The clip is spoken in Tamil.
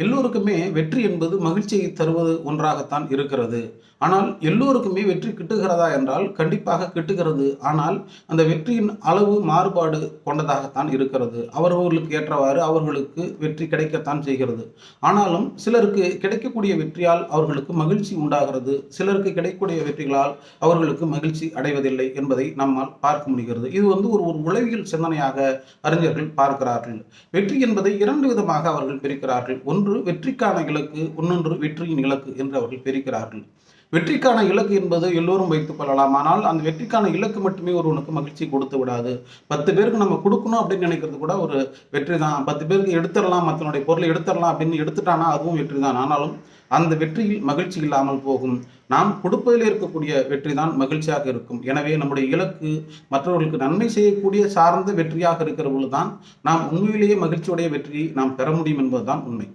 எல்லோருக்குமே வெற்றி என்பது மகிழ்ச்சியை தருவது ஒன்றாகத்தான் இருக்கிறது. ஆனால் எல்லோருக்குமே வெற்றி கிட்டுகிறதா என்றால் கண்டிப்பாக கிட்டுகிறது. ஆனால் அந்த வெற்றியின் அளவு மாறுபாடு கொண்டதாகத்தான் இருக்கிறது. அவரவர்களுக்கு ஏற்றவாறு அவர்களுக்கு வெற்றி கிடைக்கத்தான் செய்கிறது. ஆனாலும் சிலருக்கு கிடைக்கக்கூடிய வெற்றியால் அவர்களுக்கு மகிழ்ச்சி உண்டாகிறது. சிலருக்கு கிடைக்கக்கூடிய வெற்றிகளால் அவர்களுக்கு மகிழ்ச்சி அடைவதில்லை என்பதை நம்மால் பார்க்க முடிகிறது. இது ஒரு ஒரு உளவியல் சிந்தனையாக அறிஞர்கள் பார்க்கிறார்கள். வெற்றி என்பதை 2 விதமாக அவர்கள் பிரிக்கிறார்கள். ஒன்று வெற்றிக்கான இலக்கு, இன்னொன்று வெற்றியின் இலக்கு என்று அவர்கள் பிரிக்கிறார்கள். வெற்றிக்கான இலக்கு என்பது எல்லோரும் வைத்துக் கொள்ளலாம். ஆனால் அந்த வெற்றிக்கான இலக்கு மட்டுமே ஒருவனுக்கு மகிழ்ச்சி கொடுத்து விடாது. 10 பேருக்கு நம்ம கொடுக்கணும் அப்படின்னு நினைக்கிறது கூட ஒரு வெற்றி தான். 10 பேருக்கு எடுத்துடலாம், மற்றனுடைய பொருளை எடுத்துடலாம் அப்படின்னு எடுத்துட்டானா அதுவும் வெற்றி தான். ஆனாலும் அந்த வெற்றியில் மகிழ்ச்சி இல்லாமல் போகும். நாம் கொடுப்பதில் இருக்கக்கூடிய வெற்றி தான் மகிழ்ச்சியாக இருக்கும். எனவே நம்முடைய இலக்கு மற்றவர்களுக்கு நன்மை செய்யக்கூடிய சார்ந்த வெற்றியாக இருக்கிற பொழுதுதான் நாம் உண்மையிலேயே மகிழ்ச்சியுடைய வெற்றியை நாம் பெற முடியும் என்பதுதான் உண்மை.